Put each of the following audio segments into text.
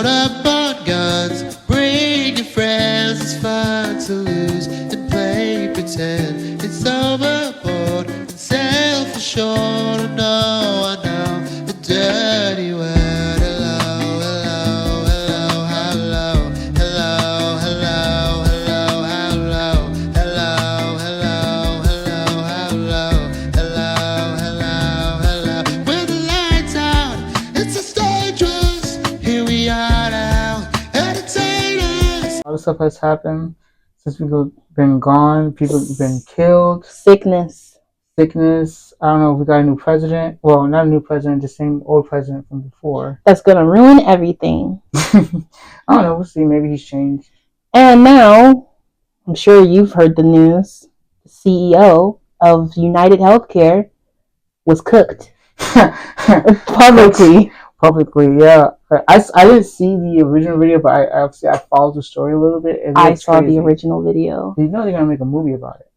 Load up on guns, bring your friends, it's fun to lose and play pretend. It's overboard and self-assured. No, I know a dirty word. A lot of stuff has happened since we've been gone. People have been killed. Sickness. I don't know if we got a new president. Well, not a new president, the same old president from before. That's gonna ruin everything. I don't know. We'll see. Maybe he's changed. And now, I'm sure you've heard the news. The CEO of United Healthcare was cooked publicly. Publicly, yeah. I didn't see the original video, but I followed the story a little bit. I saw the original video. You know they're gonna make a movie about it.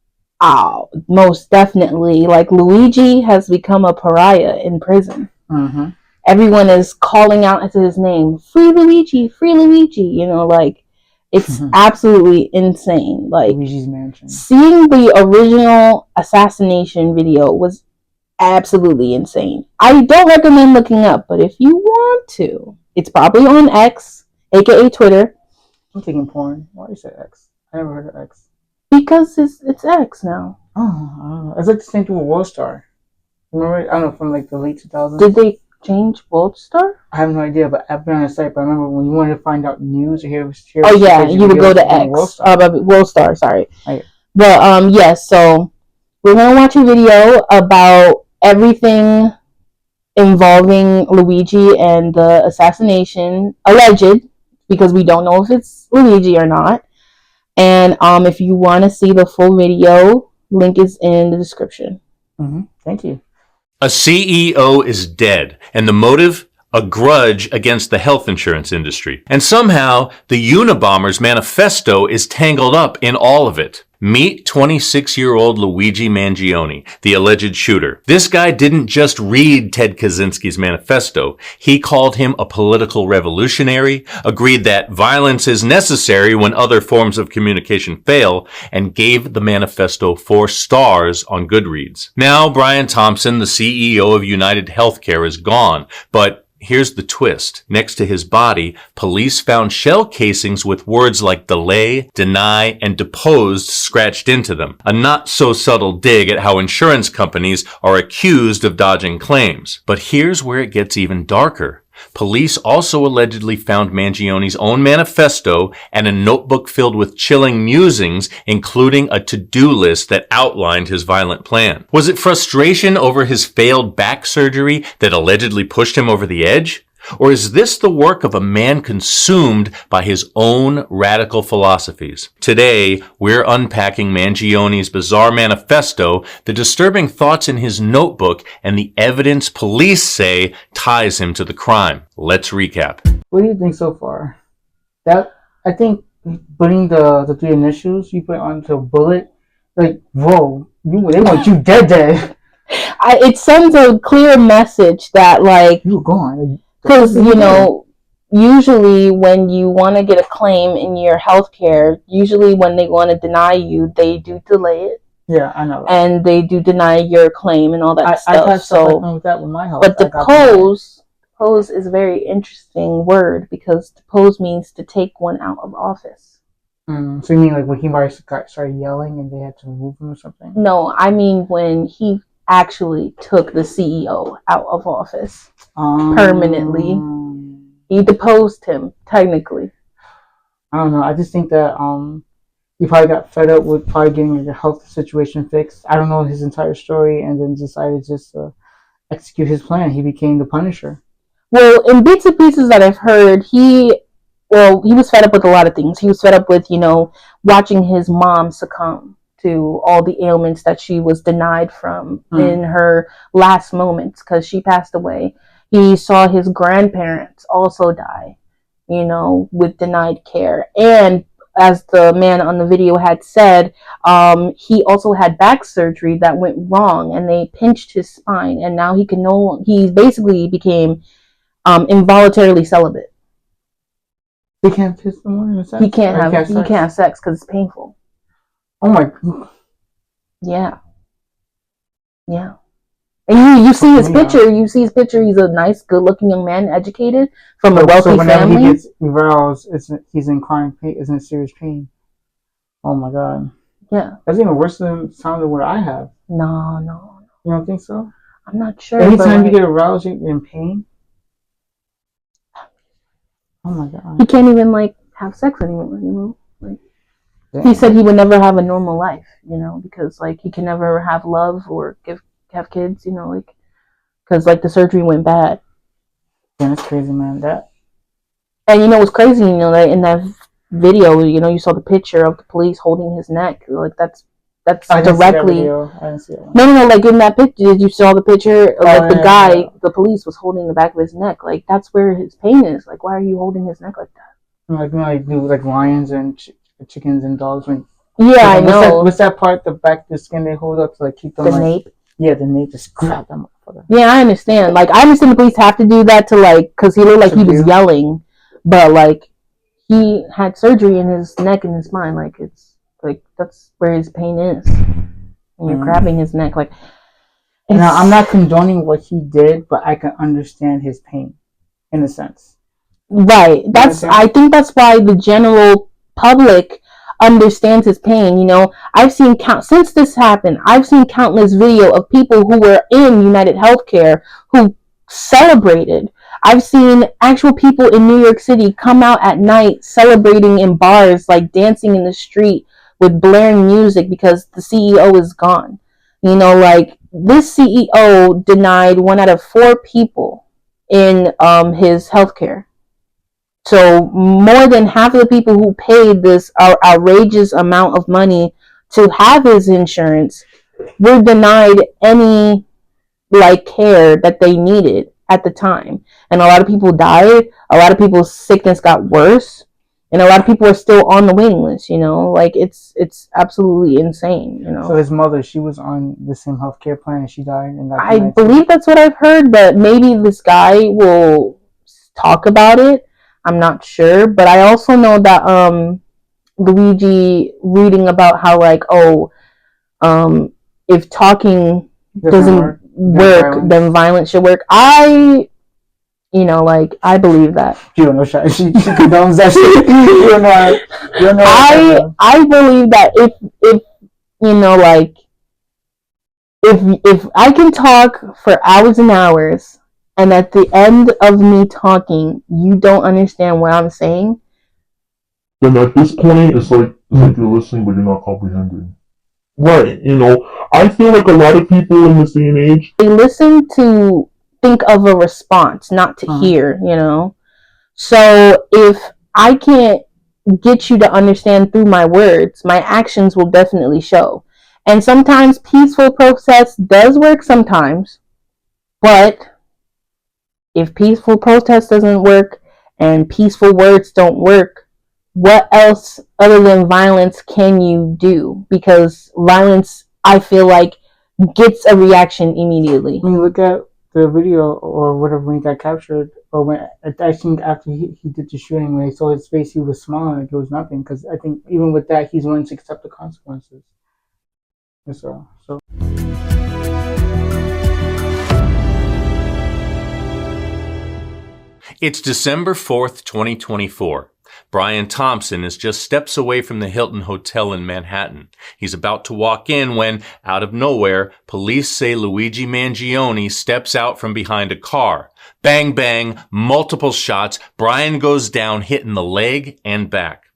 Oh, most definitely. Like, Luigi has become a pariah in prison. Mm-hmm. Everyone is calling out to his name, "Free Luigi, free Luigi." You know, like, it's absolutely insane. Like, Luigi's Mansion. Seeing the original assassination video was absolutely insane. I don't recommend looking up, but if you want to, it's probably on X, aka Twitter. I'm thinking porn. Why do you say X? I never heard of X. Because it's X now. Oh, I don't know. It's like the same thing with World Star. Remember? I don't know, from like the late 2000s. Did they change World Star? I have no idea, but I've been on the site. But I remember when you wanted to find out news or hear oh yeah, you would go to X. World Star, sorry. Oh, yeah. But yes, so we're gonna watch a video about everything involving Luigi and the assassination, alleged, because we don't know if it's Luigi or not. And if you want to see the full video, link is in the description. Mm-hmm. Thank you. A CEO is dead, and the motive? A grudge against the health insurance industry. And somehow, the Unabomber's manifesto is tangled up in all of it. Meet 26-year-old Luigi Mangione, the alleged shooter. This guy didn't just read Ted Kaczynski's manifesto. He called him a political revolutionary, agreed that violence is necessary when other forms of communication fail, and gave the manifesto 4 stars on Goodreads. Now, Brian Thompson, the CEO of United Healthcare, is gone, but here's the twist. Next to his body, police found shell casings with words like delay, deny, and deposed scratched into them. A not-so-subtle dig at how insurance companies are accused of dodging claims. But here's where it gets even darker. Police also allegedly found Mangione's own manifesto and a notebook filled with chilling musings, including a to-do list that outlined his violent plan. Was it frustration over his failed back surgery that allegedly pushed him over the edge? Or is this the work of a man consumed by his own radical philosophies? Today, we're unpacking Mangione's bizarre manifesto, the disturbing thoughts in his notebook, and the evidence police say ties him to the crime. Let's recap. What do you think so far? I think putting the 3 initials you put onto a bullet, like, whoa, they want you dead. It sends a clear message that, like, you gone. Because, you know, usually when you want to get a claim in your healthcare, usually when they want to deny you, they do delay it. Yeah, I know. And they do deny your claim and all that stuff. I've had stuff with that with my health. But depose is a very interesting word, because depose means to take one out of office. So you mean like when he started yelling and they had to remove him or something? No, I mean when he actually took the CEO out of office permanently. He deposed him, technically. I don't know. I just think that he probably got fed up with probably getting the health situation fixed. I don't know his entire story, and then decided just to execute his plan. He became the Punisher. Well, in bits and pieces that I've heard, he was fed up with a lot of things. He was fed up with, watching his mom succumb to all the ailments that she was denied from in her last moments, because she passed away. He saw his grandparents also die, with denied care. And as the man on the video had said, he also had back surgery that went wrong, and they pinched his spine, and now he basically became involuntarily celibate. He can't kiss the woman in a sense? He can't have sex because it's painful. Oh my God. Yeah. Yeah. And you see his picture. You see his picture. He's a nice, good-looking young man, educated, from a wealthy whenever family. he gets aroused, he's in chronic pain. Is in serious pain. Oh my God. Yeah. That's even worse than sounding what I have. No. You don't think so? I'm not sure. Anytime you get aroused, you're in pain. Oh my God. He can't even have sex anymore. Damn. He said he would never have a normal life. Because he can never have love or have kids. Because the surgery went bad. Yeah, that's crazy, man. And what's crazy? That in that video, you saw the picture of the police holding his neck. That's I didn't directly. See that video. I didn't see it. No. In that picture, you saw the picture of the guy. Yeah. The police was holding the back of his neck. That's where his pain is. Why are you holding his neck like that? Do lions and chickens and dogs. Yeah, I know. What's that part? The back of the skin they hold up to keep them. The nape. Yeah, the nape. Just grab them. Yeah, I understand. I understand the police have to do that to because he looked like he was yelling, but he had surgery in his neck and his spine. It's that's where his pain is. And you're grabbing his neck. Now, I'm not condoning what he did, but I can understand his pain, in a sense. Right. I think that's why the general public understands his pain. I've seen since this happened, I've seen countless video of people who were in United Healthcare who celebrated. I've seen actual people in New York City come out at night celebrating in bars, dancing in the street with blaring music because the CEO is gone. This CEO denied 1 out of 4 people in his healthcare. So more than half of the people who paid this outrageous amount of money to have his insurance were denied any care that they needed at the time. And a lot of people died. A lot of people's sickness got worse. And a lot of people are still on the waiting list, it's absolutely insane, So his mother, she was on the same healthcare plan and she died. And I believe that's what I've heard, but maybe this guy will talk about it. I'm not sure, but I also know that Luigi reading about how if talking doesn't work, then violence should work. I believe that. You don't know, Shy. She condones that shit. You don't know. I believe that if I can talk for hours and hours, and at the end of me talking, you don't understand what I'm saying, then at this point, it's like you're listening, but you're not comprehending. Right, I feel like a lot of people in this day and age, they listen to think of a response, not to hear, So if I can't get you to understand through my words, my actions will definitely show. And sometimes peaceful protest does work sometimes, but if peaceful protest doesn't work and peaceful words don't work, what else other than violence can you do? Because violence, I feel like, gets a reaction immediately. I mean, look at the video or whatever when he got captured, or when I think after he did the shooting, when they saw his face, he was smiling like it was nothing. Because I think even with that, he's willing to accept the consequences. And so. It's December 4th, 2024. Brian Thompson is just steps away from the Hilton Hotel in Manhattan. He's about to walk in when, out of nowhere, police say Luigi Mangione steps out from behind a car. Bang, bang, multiple shots. Brian goes down, hit in the leg and back.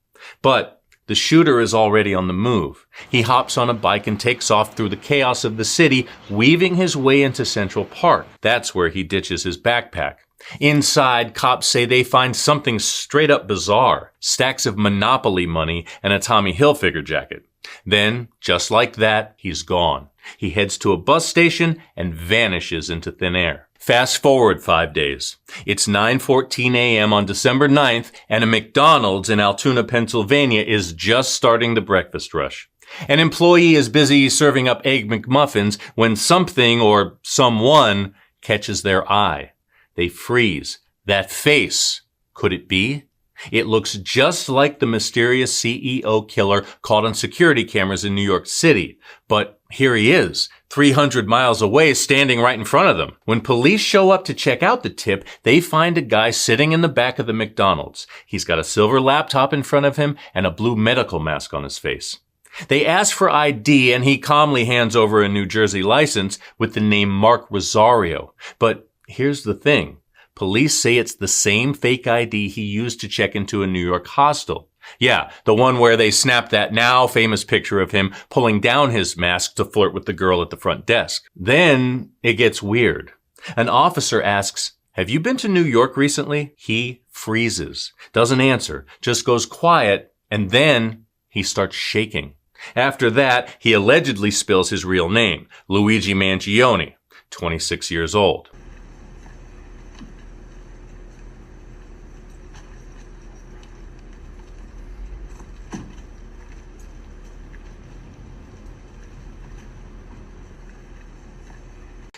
But the shooter is already on the move. He hops on a bike and takes off through the chaos of the city, weaving his way into Central Park. That's where he ditches his backpack. Inside, cops say they find something straight up bizarre. Stacks of Monopoly money and a Tommy Hilfiger jacket. Then, just like that, he's gone. He heads to a bus station and vanishes into thin air. Fast forward 5 days. It's 9:14 a.m. on December 9th, and a McDonald's in Altoona, Pennsylvania is just starting the breakfast rush. An employee is busy serving up Egg McMuffins when something or someone catches their eye. They freeze. That face. Could it be? It looks just like the mysterious CEO killer caught on security cameras in New York City. But here he is, 300 miles away, standing right in front of them. When police show up to check out the tip, they find a guy sitting in the back of the McDonald's. He's got a silver laptop in front of him and a blue medical mask on his face. They ask for ID, and he calmly hands over a New Jersey license with the name Mark Rosario. But here's the thing. Police say it's the same fake ID he used to check into a New York hostel. Yeah, the one where they snapped that now famous picture of him pulling down his mask to flirt with the girl at the front desk. Then it gets weird. An officer asks, "Have you been to New York recently?" He freezes, doesn't answer, just goes quiet, and then he starts shaking. After that, he allegedly spills his real name, Luigi Mangione, 26 years old.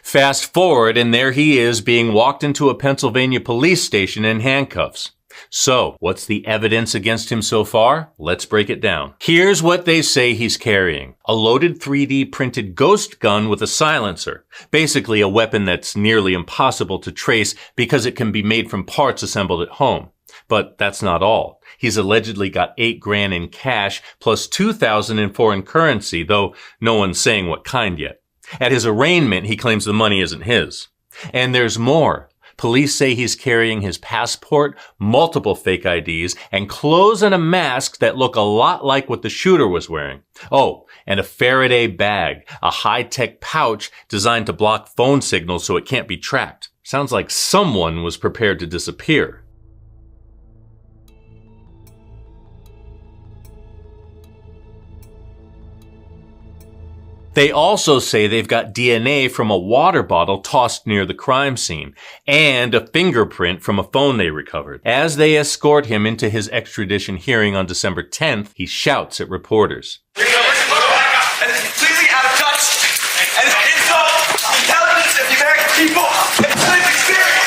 Fast forward, and there he is being walked into a Pennsylvania police station in handcuffs. So, what's the evidence against him so far? Let's break it down. Here's what they say he's carrying. A loaded 3D printed ghost gun with a silencer. Basically a weapon that's nearly impossible to trace because it can be made from parts assembled at home. But that's not all. He's allegedly got $8,000 in cash plus $2,000 in foreign currency, though no one's saying what kind yet. At his arraignment, he claims the money isn't his. And there's more. Police say he's carrying his passport, multiple fake IDs, and clothes and a mask that look a lot like what the shooter was wearing. Oh, and a Faraday bag, a high-tech pouch designed to block phone signals so it can't be tracked. Sounds like someone was prepared to disappear. They also say they've got DNA from a water bottle tossed near the crime scene and a fingerprint from a phone they recovered. As they escort him into his extradition hearing on December 10th, he shouts at reporters. And it's completely out of touch. And it's insult, intelligence of the American people, and lived experience.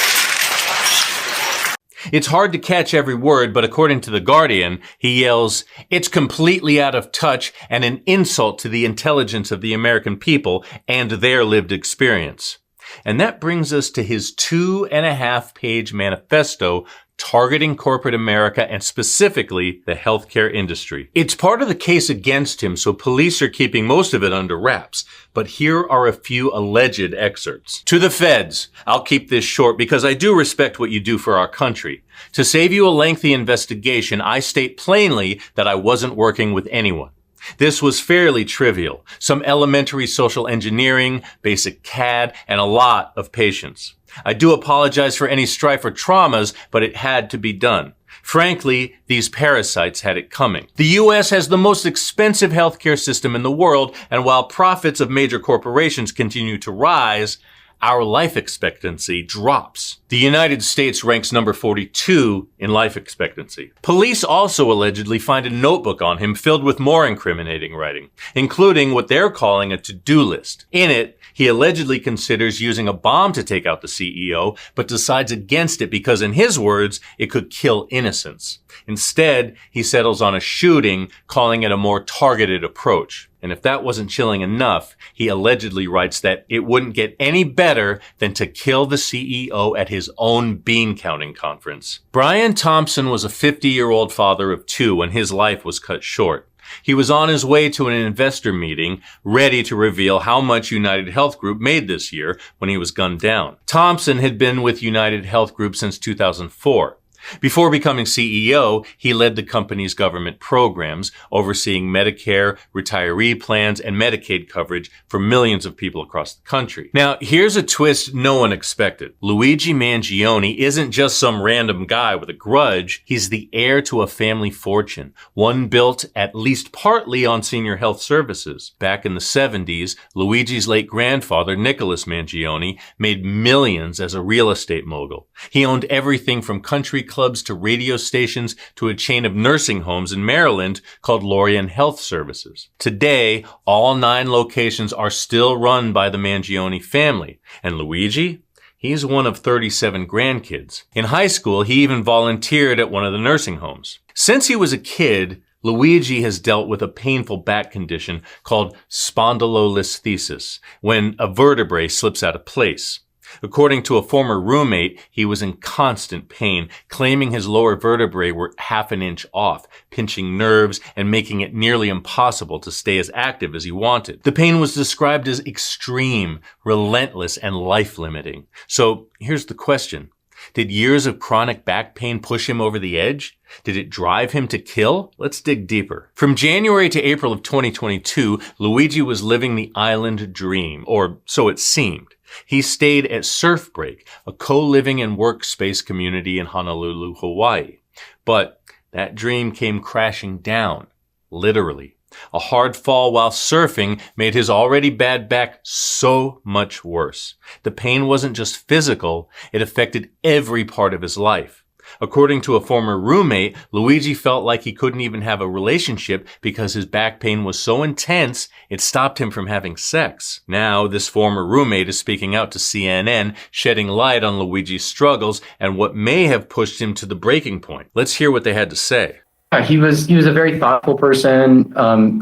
It's hard to catch every word, but according to The Guardian, he yells, "It's completely out of touch and an insult to the intelligence of the American people and their lived experience." And that brings us to his 2.5-page manifesto targeting corporate America and specifically the healthcare industry. It's part of the case against him, so police are keeping most of it under wraps. But here are a few alleged excerpts. To the feds, I'll keep this short because I do respect what you do for our country. To save you a lengthy investigation, I state plainly that I wasn't working with anyone. This was fairly trivial. Some elementary social engineering, basic CAD, and a lot of patience. I do apologize for any strife or traumas, but it had to be done. Frankly, these parasites had it coming. The U.S. has the most expensive healthcare system in the world, and while profits of major corporations continue to rise, our life expectancy drops. The United States ranks number 42 in life expectancy. Police also allegedly find a notebook on him filled with more incriminating writing, including what they're calling a to-do list. In it, he allegedly considers using a bomb to take out the CEO, but decides against it because, in his words, it could kill innocents. Instead, he settles on a shooting, calling it a more targeted approach. And if that wasn't chilling enough, he allegedly writes that it wouldn't get any better than to kill the CEO at his own bean counting conference. Brian Thompson was a 50-year-old father of 2 when his life was cut short. He was on his way to an investor meeting, ready to reveal how much United Health Group made this year when he was gunned down. Thompson had been with United Health Group since 2004. Before becoming CEO, he led the company's government programs, overseeing Medicare, retiree plans, and Medicaid coverage for millions of people across the country. Now, here's a twist no one expected. Luigi Mangione isn't just some random guy with a grudge. He's the heir to a family fortune, one built at least partly on senior health services. Back in the 70s, Luigi's late grandfather, Nicholas Mangione, made millions as a real estate mogul. He owned everything from country clubs to radio stations to a chain of nursing homes in Maryland called Lorien Health Services. Today, all 9 locations are still run by the Mangione family. And Luigi? He's one of 37 grandkids. In high school, he even volunteered at one of the nursing homes. Since he was a kid, Luigi has dealt with a painful back condition called spondylolisthesis, when a vertebrae slips out of place. According to a former roommate, he was in constant pain, claiming his lower vertebrae were half an inch off, pinching nerves and making it nearly impossible to stay as active as he wanted. The pain was described as extreme, relentless, and life-limiting. So here's the question. Did years of chronic back pain push him over the edge? Did it drive him to kill? Let's dig deeper. From January to April of 2022, Luigi was living the island dream, or so it seemed. He stayed at Surf Break, a co-living and workspace community in Honolulu, Hawaii. But that dream came crashing down, literally. A hard fall while surfing made his already bad back so much worse. The pain wasn't just physical, it affected every part of his life. According to a former roommate, Luigi felt like he couldn't even have a relationship because his back pain was so intense, it stopped him from having sex. Now, this former roommate is speaking out to CNN, shedding light on Luigi's struggles and what may have pushed him to the breaking point. Let's hear what they had to say. He was a very thoughtful person,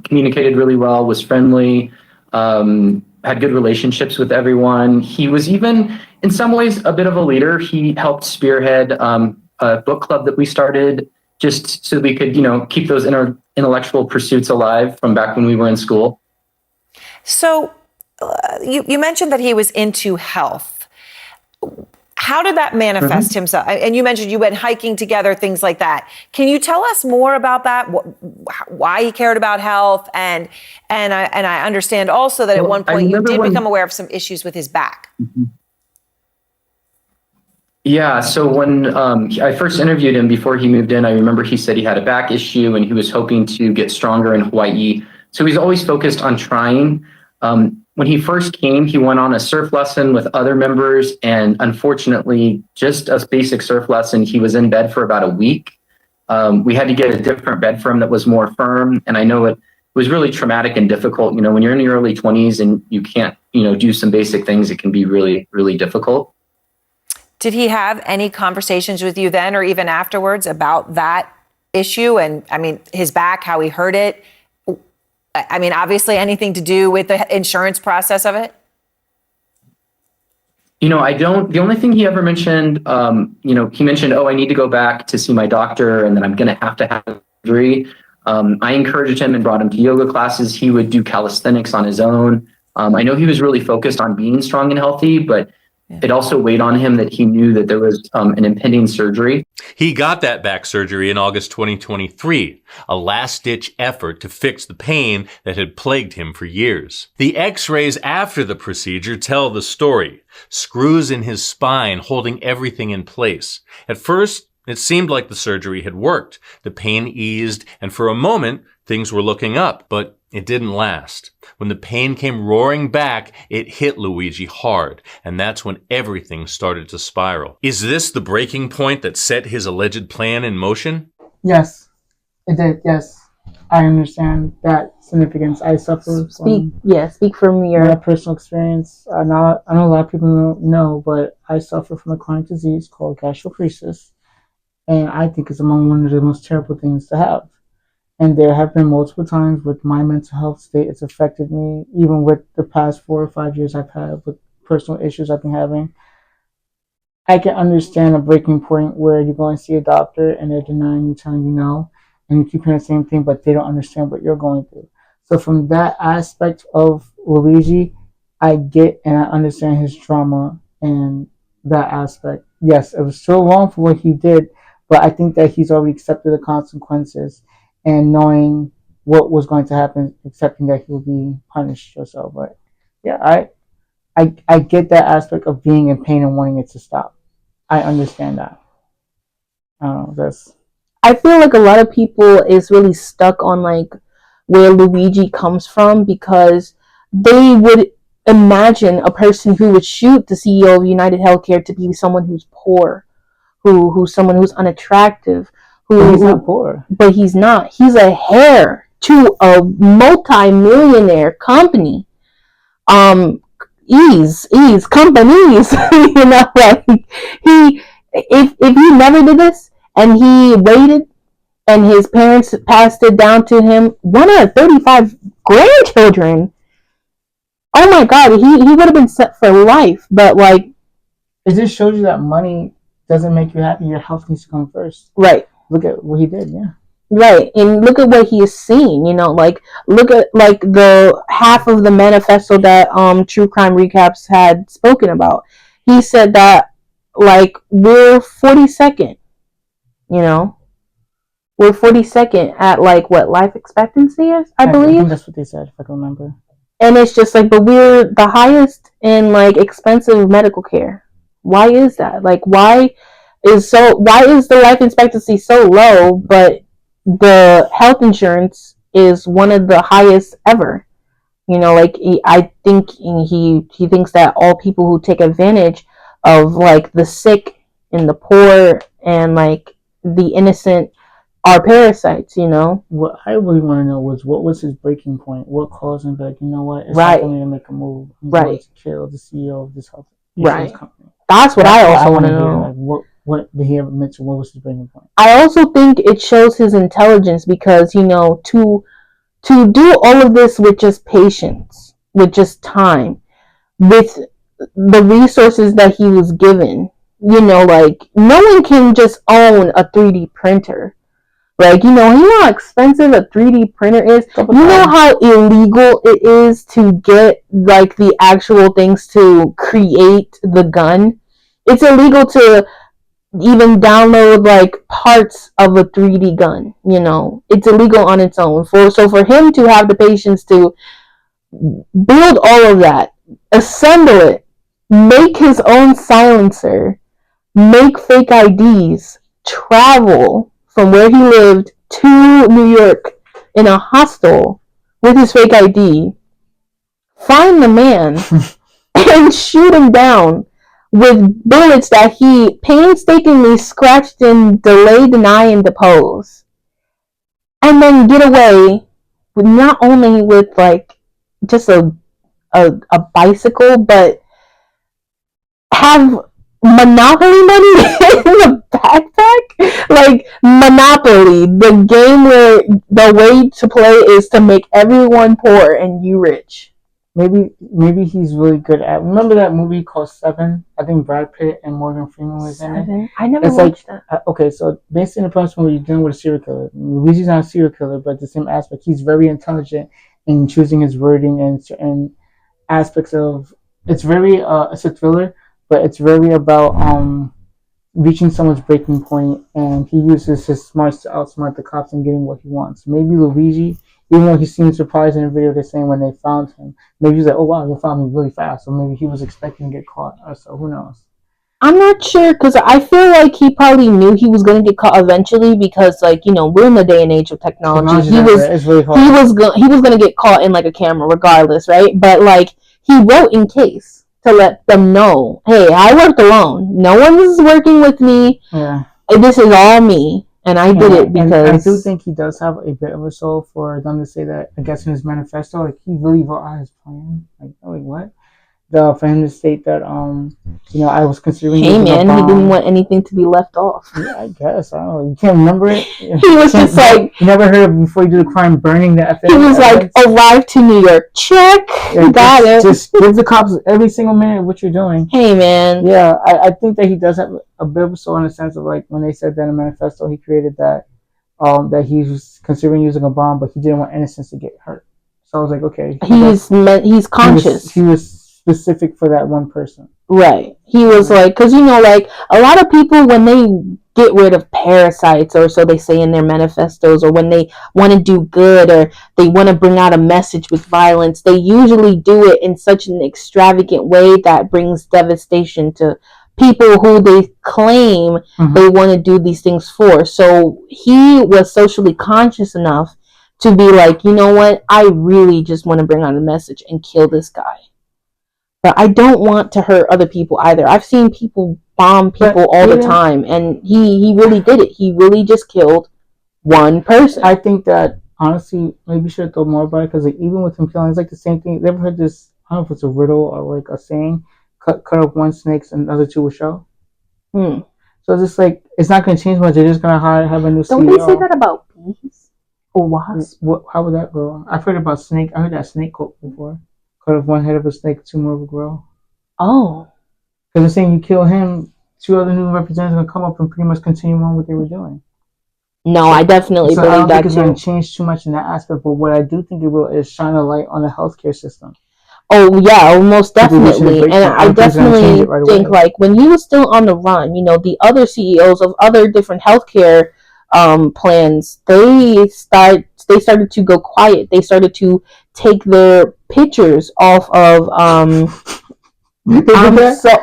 communicated really well, was friendly, had good relationships with everyone. He was even, in some ways, a bit of a leader. He helped spearhead a book club that we started just so we could, keep those intellectual pursuits alive from back when we were in school. So you mentioned that he was into health. How did that manifest himself? And you mentioned you went hiking together, things like that. Can you tell us more about that? Why he cared about health? And I understand also that at one point you did become aware of some issues with his back. Mm-hmm. Yeah, so when I first interviewed him before he moved in, I remember he said he had a back issue and he was hoping to get stronger in Hawaii. So he's always focused on trying. When he first came, he went on a surf lesson with other members, and unfortunately, just a basic surf lesson, he was in bed for about a week. We had to get a different bed for him that was more firm, and I know it was really traumatic and difficult. When you're in your early 20s and you can't, do some basic things, it can be really, really difficult. Did he have any conversations with you then or even afterwards about that issue? And his back, how he hurt it? Obviously anything to do with the insurance process of it? The only thing he ever mentioned, he mentioned, I need to go back to see my doctor and then I'm going to have surgery. I encouraged him and brought him to yoga classes. He would do calisthenics on his own. I know he was really focused on being strong and healthy, but it also weighed on him that he knew that there was an impending surgery. He got that back surgery in August 2023, a last-ditch effort to fix the pain that had plagued him for years. The x-rays after the procedure tell the story. Screws in his spine holding everything in place. At first, it seemed like the surgery had worked. The pain eased, and for a moment, things were looking up, but it didn't last. When the pain came roaring back, it hit Luigi hard, and that's when everything started to spiral. Is this the breaking point that set his alleged plan in motion? Yes, it did. Yes, I understand that significance. I suffer Speak from your personal experience. I know a lot of people don't know, but I suffer from a chronic disease called gastroparesis, and I think it's among one of the most terrible things to have. And there have been multiple times with my mental health state, it's affected me, even with the past 4 or 5 years I've had with personal issues I've been having. I can understand a breaking point where you go and see a doctor and they're denying you, telling you no, and you keep hearing the same thing, but they don't understand what you're going through. So from that aspect of Luigi, I get and I understand his trauma and that aspect. Yes, it was still wrong for what he did, but I think that he's already accepted the consequences. And knowing what was going to happen, accepting that he will be punished or so. But yeah, I get that aspect of being in pain and wanting it to stop. I understand that. I feel like a lot of people is really stuck on like where Luigi comes from because they would imagine a person who would shoot the CEO of United Healthcare to be someone who's poor, who's someone who's unattractive. He's not poor. But he's not. He's a heir to a multi-millionaire company. ease companies. You know, like he if he never did this and he waited and his parents passed it down to him, one out of 35 grandchildren. Oh my God, he would have been set for life. But like, it just shows you that money doesn't make you happy. Your health needs to come first. right. Look at what he did. Yeah. Right, and look at what he is seeing. You know, like look at like the half of the manifesto that True Crime Recaps had spoken about. He said that like we're 42nd. You know, we're 42nd at like what life expectancy is, I I believe. think that's what they said, if I can remember. And it's just like, but we're the highest in like expensive medical care. Why is that? Like, why is the life expectancy so low, but the health insurance is one of the highest ever? You know, like I think he thinks that all people who take advantage of like the sick and the poor and like the innocent are parasites. You know, What I really want to know was what was his breaking point? What caused him to be like, you know what? It's Right. time for me to make a move. I'm Right. going to kill the CEO of this health insurance Right. company. That's what I also want to hear. know. Like, what did he ever mention? What was his breaking point? I also think it shows his intelligence because, you know, to do all of this with just patience, with just time, with the resources that he was given, you know, like no one can just own a 3D printer. Like, you know how expensive a 3D printer is? You know how illegal it is to get like the actual things to create the gun? It's illegal to even download like parts of a 3D gun, you know. It's illegal on its own. So for him to have the patience to build all of that, assemble it, make his own silencer, make fake IDs, travel from where he lived to New York in a hostel with his fake ID, find the man and shoot him down with bullets that he painstakingly scratched and delay, deny, and depose. And then get away with not only with like just a bicycle, but have Monopoly money in the backpack. Like Monopoly, the game where the way to play is to make everyone poor and you rich. Maybe he's really good at. Remember that movie called Seven? I think Brad Pitt and Morgan Freeman was in it. I never It's watched like that. okay, so based on the premise where you're dealing with a serial killer, Luigi's not a serial killer, but the same aspect. He's very intelligent in choosing his wording and aspects of. It's very it's a thriller, but it's very about reaching someone's breaking point, and he uses his smarts to outsmart the cops and getting what he wants. Maybe Luigi, even though he seemed surprised in the video they're saying when they found him, maybe he's like, oh wow, they found me really fast, so maybe he was expecting to get caught, or so who knows. I'm not sure because I feel like he probably knew he was going to get caught eventually because, like, you know, we're in the day and age of technology. It's really hard. He was going to get caught in like a camera regardless, right? But like he wrote in case to let them know, hey, I worked alone. No one is working with me. Yeah. This is all me. And I did it because... And I do think he does have a bit of a soul for them to say that, I guess in his manifesto, like, he really wrote out his plan. Like what? For him to state that, you know, I was considering... Hey, man, he didn't want anything to be left off. Yeah, I guess. I don't know. You can't remember it? He was just like... You never heard of before you do the crime, burning the He was like, arrive to New York. Check. Yeah, got it. Just give the cops every single minute of what you're doing. Hey, man. Yeah, I think that he does have a bit of a soul in the sense of, like, when they said that in the manifesto, he created that, that he was considering using a bomb, but he didn't want innocents to get hurt. So I was like, okay. He's conscious. He was specific for that one person. Right. He was like, because, you know, like, a lot of people, when they get rid of parasites, or so they say in their manifestos, or when they want to do good, or they want to bring out a message with violence, they usually do it in such an extravagant way that brings devastation to people who they claim they want to do these things for. So he was socially conscious enough to be like, you know what, I really just want to bring out a message and kill this guy. But I don't want to hurt other people either. I've seen people bomb people all the time, and he really did it. He really just killed one person. I think that, honestly, maybe you should throw more about it, because like, even with him killing, it's like the same thing. You ever heard this I don't know if it's a riddle or like a saying. Cut off one snake and the other two will show. Hmm. So it's just like it's not going to change much. They're just going to have a new Don't CEO. they say that about bees or wasps? How would that go? I've heard about snake. I heard that snake quote before. Cut off one head of a snake, two more will grow. Oh. Because they're saying you kill him, two other new representatives are going to come up and pretty much continue on what they were doing. No, I definitely So I believe don't that think it's going too. to change too much in that aspect. But what I do think it will is shine a light on the healthcare system. Oh yeah, most definitely. And I definitely think like when he was still on the run, you know, the other CEOs of other different healthcare plans, they started to go quiet. They started to take their pictures off of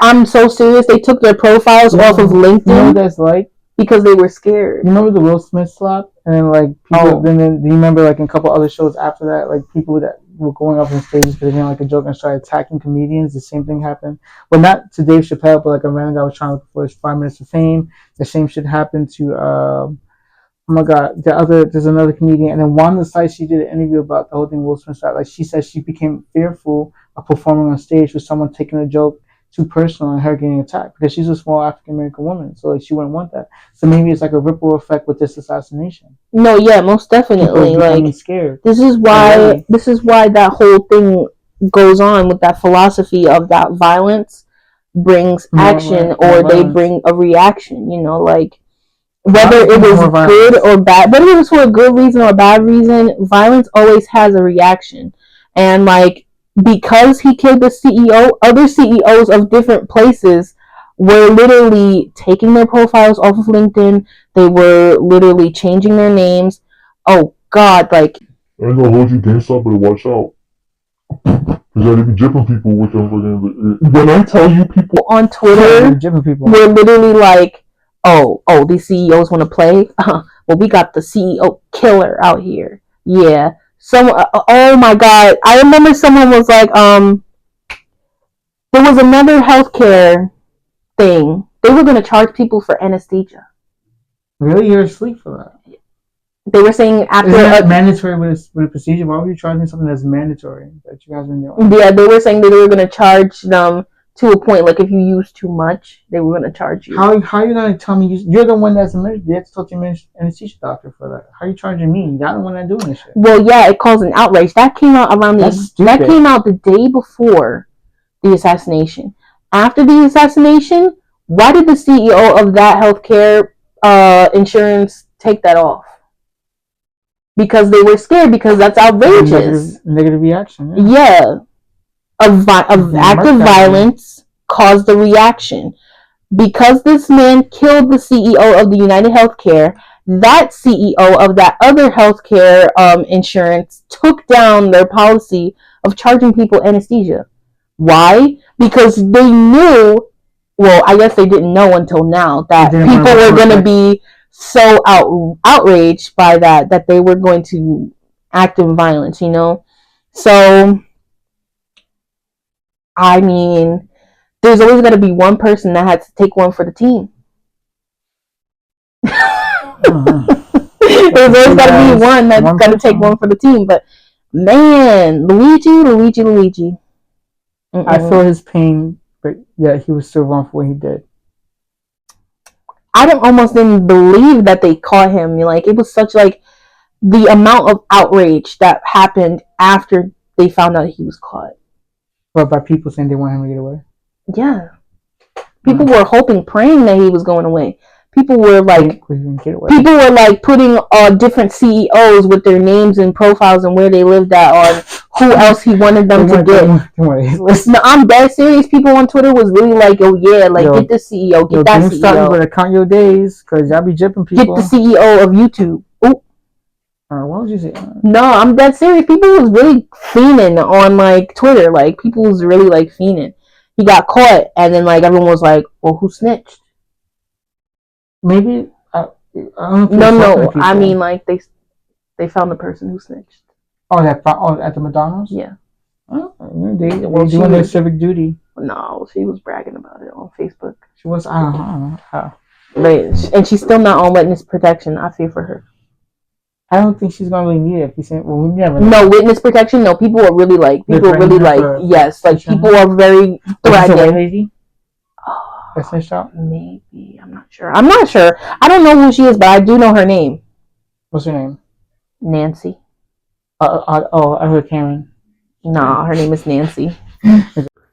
I'm so serious. They took their profiles off of LinkedIn. You know what that's like? Because they were scared. You remember the Will Smith slap? And then like people then do you remember like in a couple other shows after that, like people that were going up on stages because they didn't like a joke and started attacking comedians, the same thing happened. Well, not to Dave Chappelle, but like a random guy was trying to look for his 5 minutes of fame. The same shit happened to oh my god, there's another comedian, and then Wanda Sykes, she did an interview about the whole thing Will Smith shot. Like she said she became fearful of performing on stage with someone taking a joke too personal and her getting attacked because she's a small African American woman, so like she wouldn't want that. So maybe it's like a ripple effect with this assassination. No, yeah, most definitely. Like scared. This is why that whole thing goes on with that philosophy of that violence brings action or they bring a reaction. You know, like whether it was good or bad, whether it was for a good reason or a bad reason, violence always has a reaction. And like because he killed the CEO, other CEOs of different places were literally taking their profiles off of LinkedIn. They were literally changing their names. Oh God, like I ain't gonna hold you GameStop, but watch out. Because I be jipping people with them. When I tell you people on Twitter were literally like, oh, these CEOs want to play? Well, we got the CEO killer out here. Yeah. Oh my God. I remember someone was like, there was another healthcare thing. They were going to charge people for anesthesia. Really? You're asleep for that? They were saying after isn't that mandatory with a procedure. Why would you charge me something that's mandatory that you guys been doing? Yeah, they were saying that they were going to charge them to a point. Like if you use too much, they were going to charge you. How are you going to tell me you're the one that's you have to talk to your anesthesia doctor for that? How are you charging me? You're the one that's doing this shit. Well, yeah, it caused an outrage. That came out that came out the day before the assassination. After the assassination, why did the CEO of that healthcare insurance take that off? Because they were scared, because that's outrageous. Negative reaction. Yeah. Of act of violence caused a reaction. Because this man killed the CEO of the United Healthcare, that CEO of that other healthcare insurance took down their policy of charging people anesthesia. Why? Because they knew, well, I guess they didn't know until now, that people were going to be so outraged by that they were going to act in violence, you know? So, I mean, there's always going to be one person that has to take one for the team. There's always got to be one that's got to take one for the team. But, man, Luigi. I feel his pain, but yeah, he was still wrong for what he did. I almost didn't believe that they caught him. Like, it was such like the amount of outrage that happened after they found out he was caught. But by people saying they want him to get away. Yeah, people were hoping, praying that he was going away. People were like putting different CEOs with their names and profiles and where they lived at on who else he wanted them to get. No, I'm dead serious. People on Twitter was really like, "Oh yeah, like get the CEO, get that CEO." You better count your days, cause y'all be jipping people. Get the CEO of YouTube. Ooh. What would you say? No, I'm dead serious. People was really fiending on like Twitter. Like people was really like fiending. He got caught, and then like everyone was like, "Well, who snitched?" Maybe I don't know. No. I mean, like they found the person who snitched. Oh, at the McDonald's. Yeah. They doing their civic duty. No, she was bragging about it on Facebook. She was. I don't know. And she's still not on witness protection. I fear for her. I don't think she's gonna really need it. If you say, well, we never know. No witness protection. No, people are really like yes, like people are very threatening. White lady. That's her shop. Maybe I'm not sure. I don't know who she is, but I do know her name. What's her name? Nancy. I heard Karen. Nah, her name is Nancy.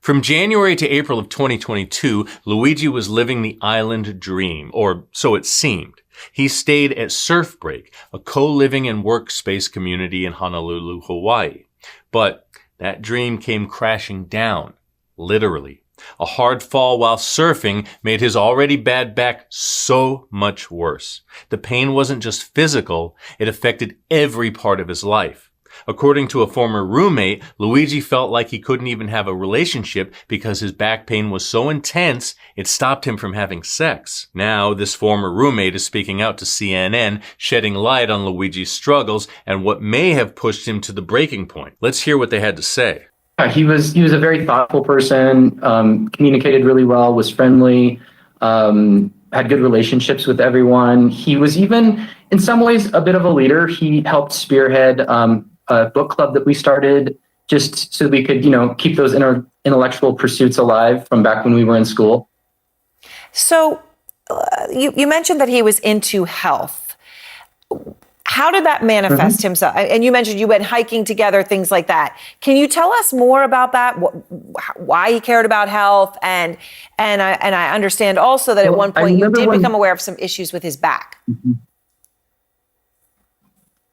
From January to April of 2022, Luigi was living the island dream, or so it seemed. He stayed at Surf Break, a co-living and workspace community in Honolulu, Hawaii. But that dream came crashing down, literally. A hard fall while surfing made his already bad back so much worse. The pain wasn't just physical, it affected every part of his life. According to a former roommate, Luigi felt like he couldn't even have a relationship because his back pain was so intense it stopped him from having sex. Now, this former roommate is speaking out to CNN, shedding light on Luigi's struggles and what may have pushed him to the breaking point. Let's hear what they had to say. He was a very thoughtful person, communicated really well, was friendly, had good relationships with everyone. He was even, in some ways, a bit of a leader. He helped spearhead a book club that we started just so we could, keep those intellectual pursuits alive from back when we were in school. So you mentioned that he was into health. How did that manifest himself? And you mentioned you went hiking together, things like that. Can you tell us more about that? Why he cared about health? And I understand also that at one point you did become aware of some issues with his back.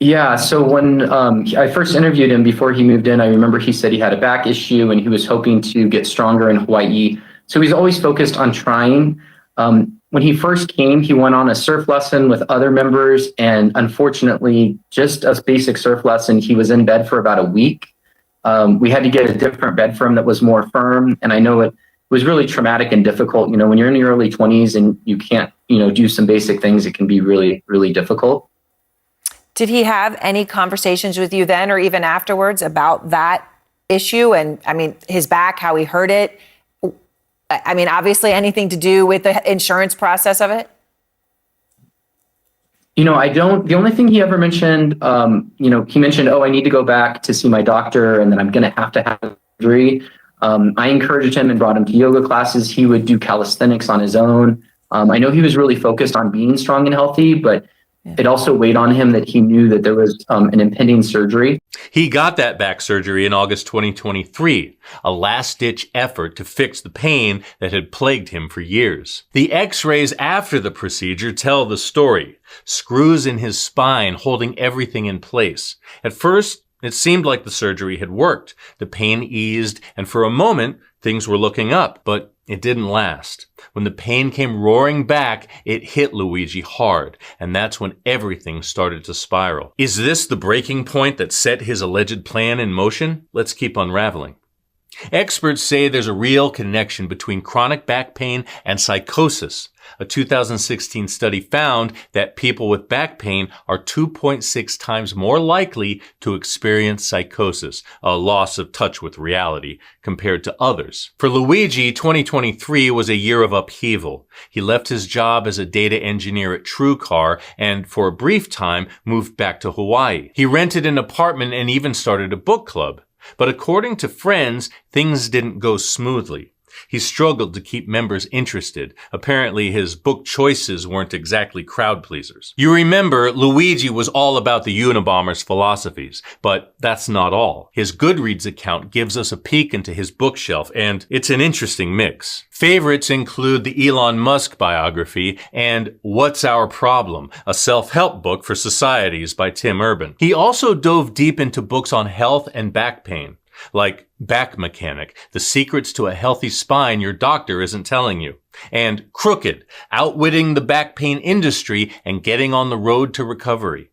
Yeah, so when I first interviewed him before he moved in, I remember he said he had a back issue and he was hoping to get stronger in Hawaii. So he's always focused on trying. When he first came, he went on a surf lesson with other members, and unfortunately, just a basic surf lesson, he was in bed for about a week. We had to get a different bed for him that was more firm, and I know it was really traumatic and difficult. When you're in your early 20s and you can't, do some basic things, it can be really, really difficult. Did he have any conversations with you then or even afterwards about that issue? And I mean, his back, how he hurt it? I mean, obviously anything to do with the insurance process of it? I don't. The only thing he ever mentioned, he mentioned, I need to go back to see my doctor and then I'm going to have surgery. I encouraged him and brought him to yoga classes. He would do calisthenics on his own. I know he was really focused on being strong and healthy, but it also weighed on him that he knew that there was an impending surgery. He got that back surgery in August 2023, a last-ditch effort to fix the pain that had plagued him for years. The x-rays after the procedure tell the story. Screws in his spine holding everything in place. At first, it seemed like the surgery had worked. The pain eased, and for a moment, things were looking up, but it didn't last. When the pain came roaring back, it hit Luigi hard, and that's when everything started to spiral. Is this the breaking point that set his alleged plan in motion? Let's keep unraveling. Experts say there's a real connection between chronic back pain and psychosis. A 2016 study found that people with back pain are 2.6 times more likely to experience psychosis, a loss of touch with reality, compared to others. For Luigi, 2023 was a year of upheaval. He left his job as a data engineer at TrueCar and, for a brief time, moved back to Hawaii. He rented an apartment and even started a book club. But according to friends, things didn't go smoothly. He struggled to keep members interested. Apparently, his book choices weren't exactly crowd pleasers. You remember, Luigi was all about the Unabomber's philosophies, but that's not all. His Goodreads account gives us a peek into his bookshelf, and it's an interesting mix. Favorites include the Elon Musk biography and What's Our Problem, a self-help book for societies by Tim Urban. He also dove deep into books on health and back pain, like Back Mechanic, The Secrets to a Healthy Spine Your Doctor Isn't Telling You, and Crooked, Outwitting the Back Pain Industry and Getting on the Road to Recovery.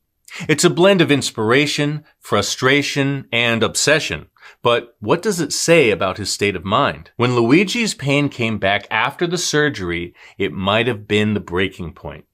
It's a blend of inspiration, frustration, and obsession. But what does it say about his state of mind? When Luigi's pain came back after the surgery, it might have been the breaking point.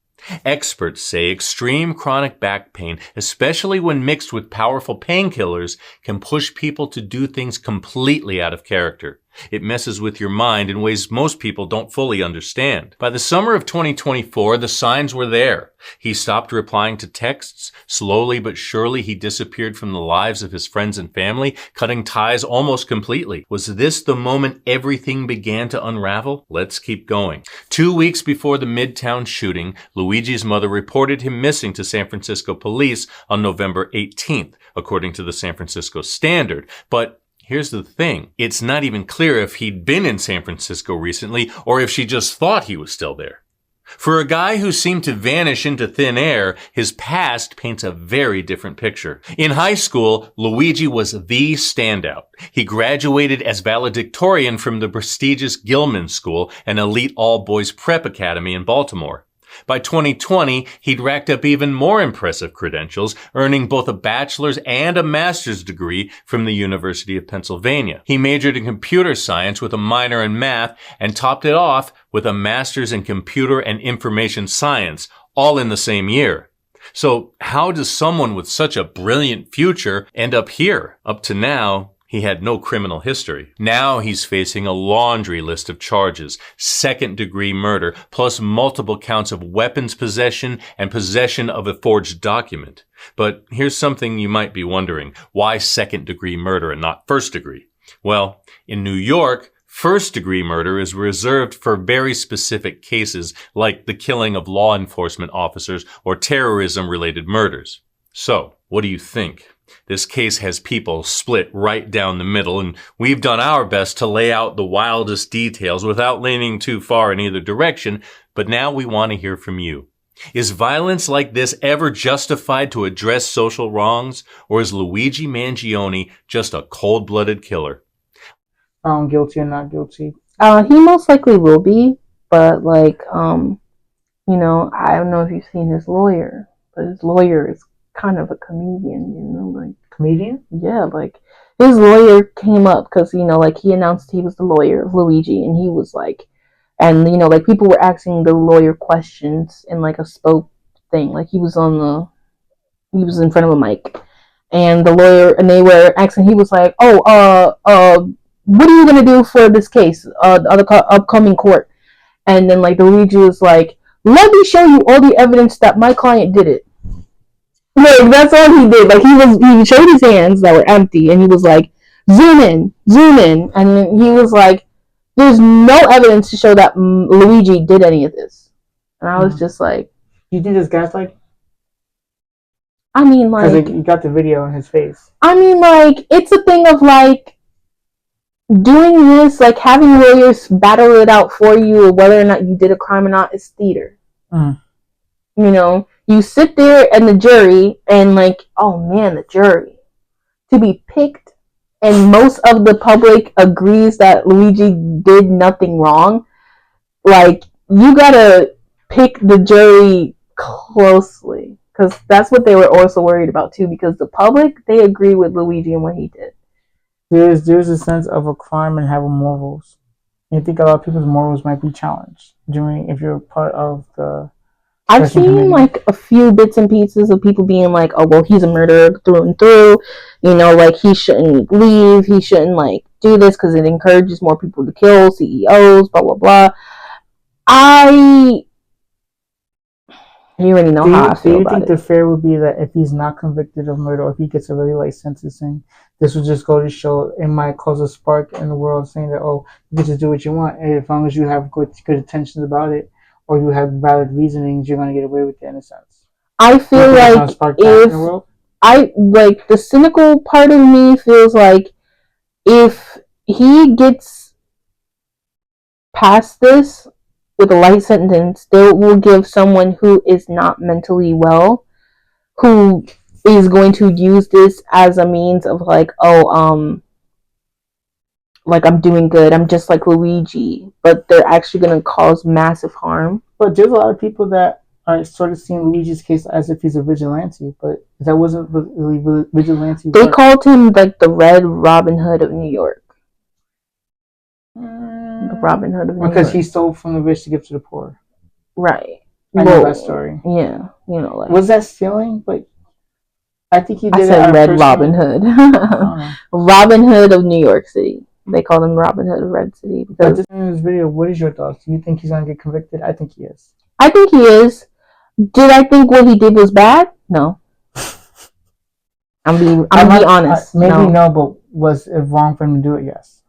Experts say extreme chronic back pain, especially when mixed with powerful painkillers, can push people to do things completely out of character. It messes with your mind in ways most people don't fully understand. By the summer of 2024, the signs were there. He stopped replying to texts. Slowly but surely, he disappeared from the lives of his friends and family, cutting ties almost completely. Was this the moment everything began to unravel? Let's keep going. 2 weeks before the Midtown shooting, Luigi's mother reported him missing to San Francisco police on November 18th, according to the San Francisco Standard. But here's the thing. It's not even clear if he'd been in San Francisco recently or if she just thought he was still there. For a guy who seemed to vanish into thin air, his past paints a very different picture. In high school, Luigi was the standout. He graduated as valedictorian from the prestigious Gilman School, an elite all-boys prep academy in Baltimore. By 2020, he'd racked up even more impressive credentials, earning both a bachelor's and a master's degree from the University of Pennsylvania. He majored in computer science with a minor in math and topped it off with a master's in computer and information science, all in the same year. So how does someone with such a brilliant future end up here? Up to now, he had no criminal history. Now he's facing a laundry list of charges, second-degree murder, plus multiple counts of weapons possession and possession of a forged document. But here's something you might be wondering. Why second-degree murder and not first-degree? Well, in New York, first-degree murder is reserved for very specific cases like the killing of law enforcement officers or terrorism-related murders. So, what do you think? This case has people split right down the middle, and we've done our best to lay out the wildest details without leaning too far in either direction, but now we want to hear from you. Is violence like this ever justified to address social wrongs, or is Luigi Mangione just a cold-blooded killer? Guilty or not guilty? He most likely will be, but I don't know if you've seen his lawyer, but his lawyer is kind of a comedian, Comedian? Yeah, his lawyer came up because, he announced he was the lawyer of Luigi, and he was and people were asking the lawyer questions in a spoke thing, he was in front of a mic, and the lawyer, and they were asking, he was like, what are you gonna do for this case, the upcoming court? And then the Luigi was like, let me show you all the evidence that my client did it. That's all he did. He showed his hands that were empty, and he was like, zoom in, and then he was like, there's no evidence to show that Luigi did any of this. And I was just like, you think this guy's because you got the video in his face. It's a thing of doing this, having lawyers battle it out for you, or whether or not you did a crime or not, is theater. You sit there and the jury, and oh man, the jury, to be picked, and most of the public agrees that Luigi did nothing wrong. You gotta pick the jury closely, because that's what they were also worried about too, because the public, they agree with Luigi and what he did. There's a sense of a crime and having morals. And I think a lot of people's morals might be challenged if you're part of the... I've seen a few bits and pieces of people being oh, well, he's a murderer through and through. He shouldn't leave. He shouldn't do this because it encourages more people to kill CEOs, blah, blah, blah. You already know how I feel about it. Do you think the fair would be that if he's not convicted of murder, or if he gets a really light sentencing, this would just go to show it might cause a spark in the world saying that, oh, you get to do what you want, and as long as you have good intentions about it, or you have valid reasonings, you're going to get away with it in a sense. I feel the cynical part of me feels if he gets past this with a light sentence, they will give someone who is not mentally well, who is going to use this as a means of I'm doing good, I'm just like Luigi, but they're actually going to cause massive harm. But there's a lot of people that are sort of seeing Luigi's case as if he's a vigilante, but that wasn't really vigilante. They called him the Red Robin Hood of New York. The Robin Hood of New York. Because he stole from the rich to give to the poor. Right. I know that story. Yeah. Was that stealing? But I think he did. I said Red Robin Hood. Robin Hood of New York City. They call him Robin Hood of Red City But because just in this video, what is your thoughts? Do you think he's gonna get convicted? I think he is. I think he is. Did I think what he did was bad? No. I'm be honest. Maybe no, but was it wrong for him to do it? Yes.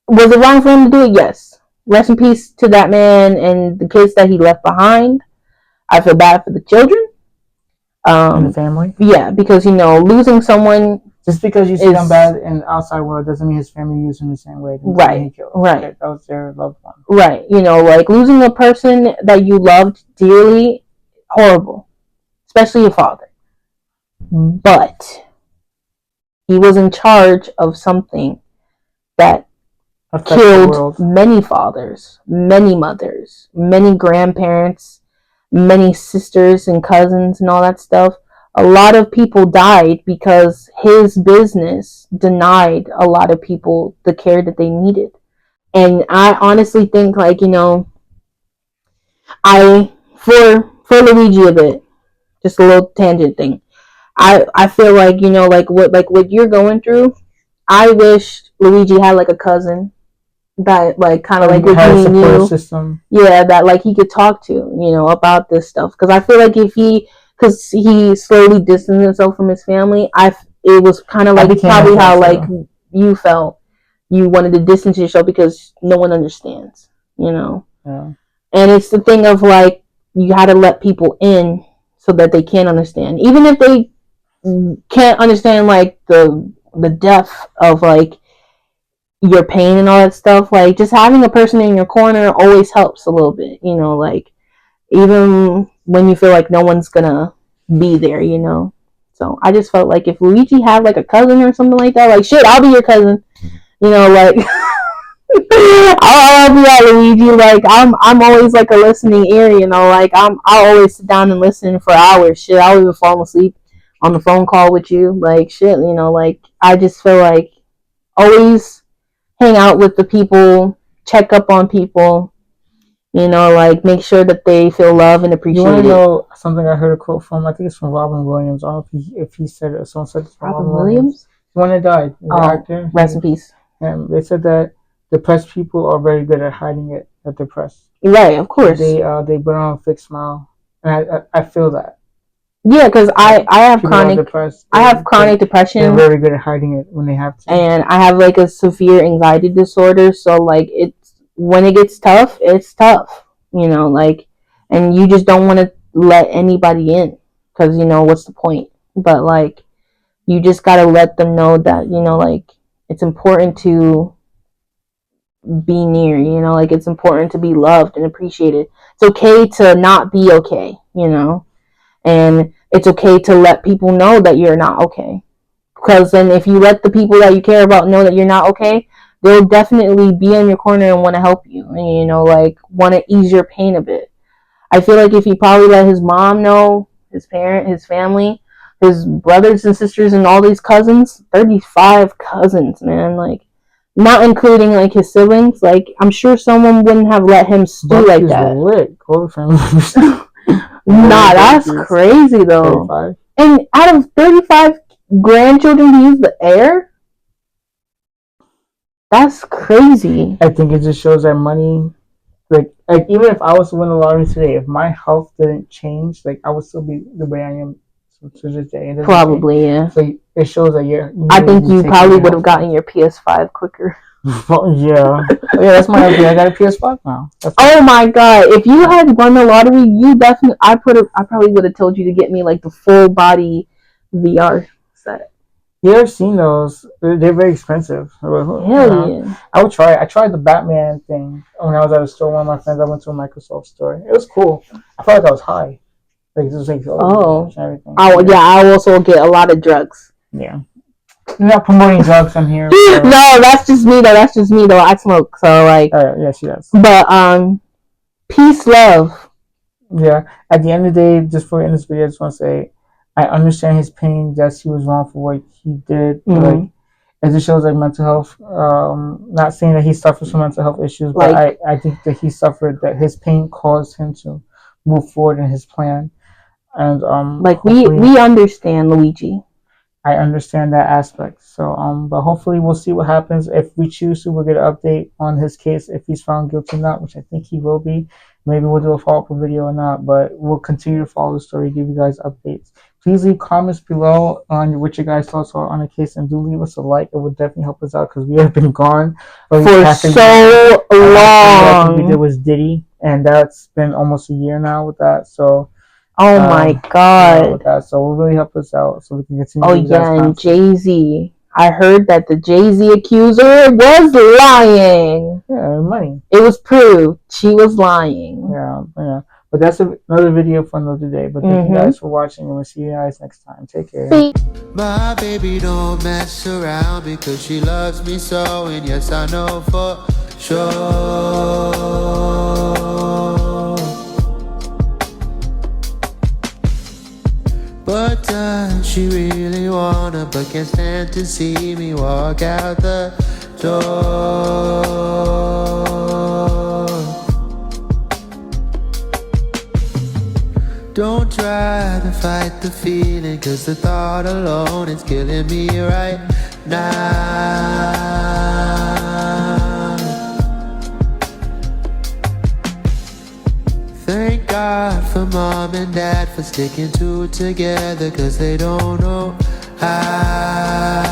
Was it wrong for him to do it? Yes. Rest in peace to that man and the kids that he left behind. I feel bad for the children. And the family? Yeah, because, losing someone... Just because you see them bad in the outside world doesn't mean his family used him the same way. Right. That was their loved one. Right. Like losing a person that you loved dearly, horrible. Especially your father. But he was in charge of something that killed many fathers, many mothers, many grandparents, many sisters and cousins and all that stuff. A lot of people died because his business denied a lot of people the care that they needed. And I honestly think, like, for Luigi a bit, just a little tangent thing. I feel like, what you're going through, I wish Luigi had like a cousin that like kind of like with me and you, system. Yeah, that like he could talk to, about this stuff. Because I feel like because he slowly distanced himself from his family, it was kind of like probably how like you felt. You wanted to distance yourself because no one understands, Yeah. And it's the thing of like you had to let people in so that they can understand, even if they can't understand like the depth of like your pain and all that stuff. Like just having a person in your corner always helps a little bit, like even when you feel like no one's gonna be there, So I just felt like if Luigi had like a cousin or something like that, like shit, I'll be your cousin, like I'll be at Luigi. Like I'm always like a listening ear, like I'll always sit down and listen for hours. Shit, I'll even fall asleep on the phone call with you. Like shit, like I just feel like always hang out with the people, check up on people, like make sure that they feel loved and appreciated. You want to know something I heard a quote from? I think it's from Robin Williams. I don't know if he said it or someone said it from Robin Williams? The one that died. The actor. Rest in peace. And they said that depressed people are very good at hiding it, that they're depressed. Right, of course. They put on a fake smile. And I feel that. Yeah, because I have chronic depression. They're very good at hiding it when they have to. And I have like a severe anxiety disorder, so like when it gets tough, it's tough, like, and you just don't want to let anybody in because what's the point? But like you just got to let them know that like it's important to be near, like it's important to be loved and appreciated. It's okay to not be okay, and it's okay to let people know that you're not okay. Because then if you let the people that you care about know that you're not okay, they'll definitely be in your corner and want to help you and, like want to ease your pain a bit. I feel like if he probably let his mom know, his family, his brothers and sisters and all these cousins, 35 cousins, man, like not including like his siblings, like I'm sure someone wouldn't have let him stew like that. Nah, that's crazy though. 35. And out of 35 grandchildren to use the air? That's crazy. I think it just shows that money, like even if I was to win the lottery today, if my health didn't change, like I would still be the way I am to this day. Probably, yeah. So it shows that I think you probably would have gotten your PS5 quicker. Yeah, that's my idea. I got a PS5 now. Oh my god! If you had won the lottery, you definitely. I probably would have told you to get me like the full body VR set. Yeah, I've seen those. They're very expensive. Hell yeah! I would try it. I tried the Batman thing when I was at a store. One of my friends, I went to a Microsoft store. It was cool. I felt like I was high. Like just like everything. Oh yeah, I also get a lot of drugs. Yeah. You're not promoting drugs on here. So. No, that's just me though. I smoke, so like. Yeah, she does. But peace, love. Yeah. At the end of the day, just for in this video, I just want to say, I understand his pain. Yes, he was wrong for what he did. Mm-hmm. Like, it just shows like mental health. Not saying that he suffers from mental health issues, but like, I think that he suffered. That his pain caused him to move forward in his plan. And like we understand, Luigi. I understand that aspect. So, but hopefully we'll see what happens. If we choose to, we'll get an update on his case if he's found guilty or not, which I think he will be. Maybe we'll do a follow-up video or not, but we'll continue to follow the story, give you guys updates. Please leave comments below on what your guys' thoughts are on the case, and do leave us a like. It would definitely help us out because we have been gone for so long. long. We did was Diddy, and that's been almost a year now with that. So. Oh my God. With that. So it will really help us out so we can continue. Oh yeah, and Jay-Z. I heard that the Jay-Z accuser was lying. Yeah, money. It was proved she was lying. Yeah. But that's another video for another day. But thank you guys for watching, and we'll see you guys next time. Take care. My baby don't mess around because she loves me so, and yes, I know for sure. But does she really wanna, but can't stand to see me walk out the door? Don't try to fight the feeling, cause the thought alone is killing me right now. Thank God for mom and dad for sticking two together, cause they don't know how.